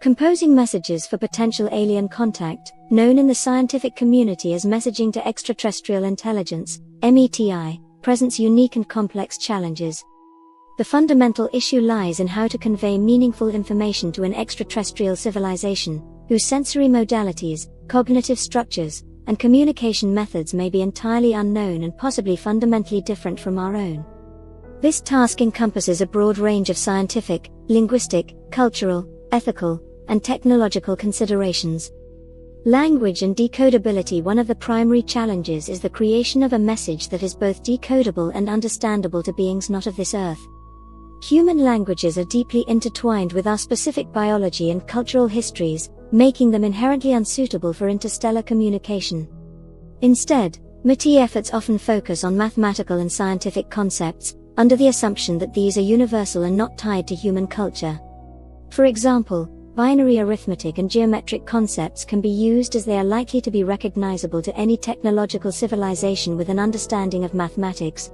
Composing messages for potential alien contact, known in the scientific community as messaging to extraterrestrial intelligence, METI, presents unique and complex challenges. The fundamental issue lies in how to convey meaningful information to an extraterrestrial civilization, whose sensory modalities, cognitive structures, and communication methods may be entirely unknown and possibly fundamentally different from our own. This task encompasses a broad range of scientific, linguistic, cultural, ethical, and technological considerations. Language and decodability. One of the primary challenges is the creation of a message that is both decodable and understandable to beings not of this earth. Human languages are deeply intertwined with our specific biology and cultural histories, making them inherently unsuitable for interstellar communication. Instead, METI efforts often focus on mathematical and scientific concepts, under the assumption that these are universal and not tied to human culture. For example, binary arithmetic and geometric concepts can be used as they are likely to be recognizable to any technological civilization with an understanding of mathematics.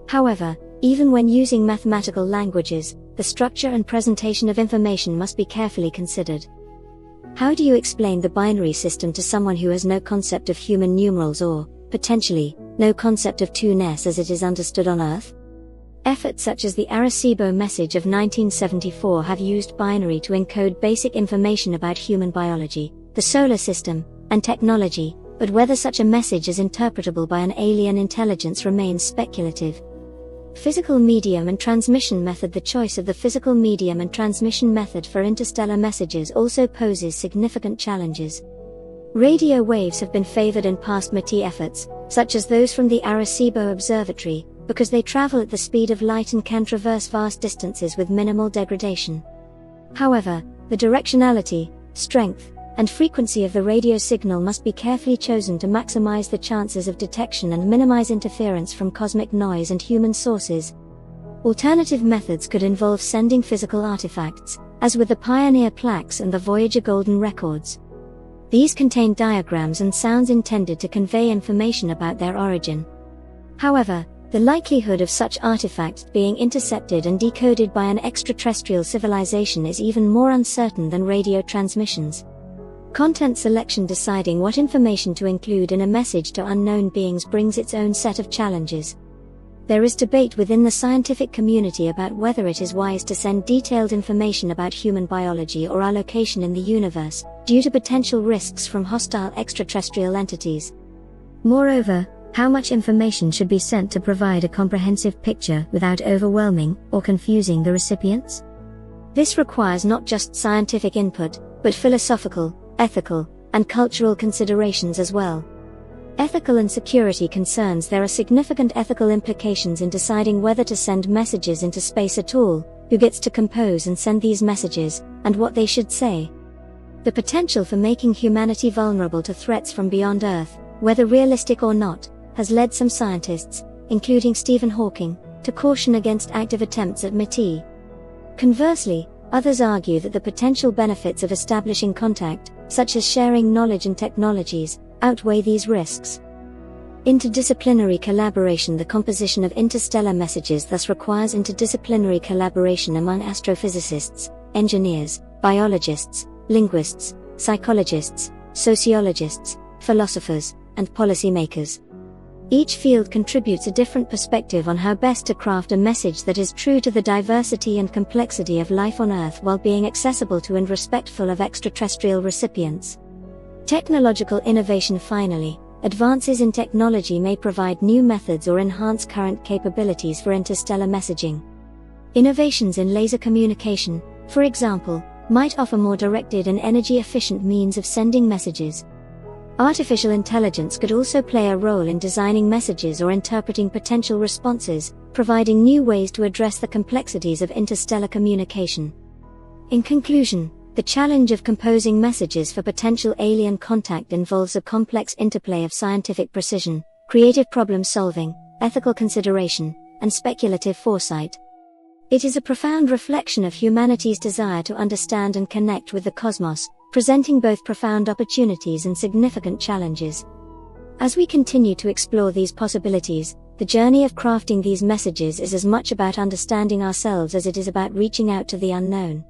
However, even when using mathematical languages, the structure and presentation of information must be carefully considered. How do you explain the binary system to someone who has no concept of human numerals or, potentially, no concept of 2ness as it is understood on Earth? Efforts such as the Arecibo message of 1974 have used binary to encode basic information about human biology, the solar system, and technology, but whether such a message is interpretable by an alien intelligence remains speculative. Physical medium and transmission method. The choice of the physical medium and transmission method for interstellar messages also poses significant challenges. Radio waves have been favored in past METI efforts, such as those from the Arecibo Observatory, because they travel at the speed of light and can traverse vast distances with minimal degradation. However, the directionality, strength, and frequency of the radio signal must be carefully chosen to maximize the chances of detection and minimize interference from cosmic noise and human sources. Alternative methods could involve sending physical artifacts, as with the Pioneer plaques and the Voyager Golden Records. These contain diagrams and sounds intended to convey information about their origin. However, the likelihood of such artifacts being intercepted and decoded by an extraterrestrial civilization is even more uncertain than radio transmissions. Content selection. Deciding what information to include in a message to unknown beings brings its own set of challenges. There is debate within the scientific community about whether it is wise to send detailed information about human biology or our location in the universe, due to potential risks from hostile extraterrestrial entities. Moreover, how much information should be sent to provide a comprehensive picture without overwhelming or confusing the recipients? This requires not just scientific input, but philosophical, ethical, and cultural considerations as well. Ethical and security concerns. There are significant ethical implications in deciding whether to send messages into space at all, who gets to compose and send these messages, and what they should say. The potential for making humanity vulnerable to threats from beyond Earth, whether realistic or not, has led some scientists, including Stephen Hawking, to caution against active attempts at METI. Conversely, others argue that the potential benefits of establishing contact, such as sharing knowledge and technologies, outweigh these risks. Interdisciplinary collaboration. The composition of interstellar messages thus requires interdisciplinary collaboration among astrophysicists, engineers, biologists, linguists, psychologists, sociologists, philosophers, and policymakers. Each field contributes a different perspective on how best to craft a message that is true to the diversity and complexity of life on Earth while being accessible to and respectful of extraterrestrial recipients. Technological innovation. Finally, advances in technology may provide new methods or enhance current capabilities for interstellar messaging. Innovations in laser communication, for example, might offer more directed and energy-efficient means of sending messages. Artificial intelligence could also play a role in designing messages or interpreting potential responses, providing new ways to address the complexities of interstellar communication. In conclusion, the challenge of composing messages for potential alien contact involves a complex interplay of scientific precision, creative problem-solving, ethical consideration, and speculative foresight. It is a profound reflection of humanity's desire to understand and connect with the cosmos, presenting both profound opportunities and significant challenges. As we continue to explore these possibilities, the journey of crafting these messages is as much about understanding ourselves as it is about reaching out to the unknown.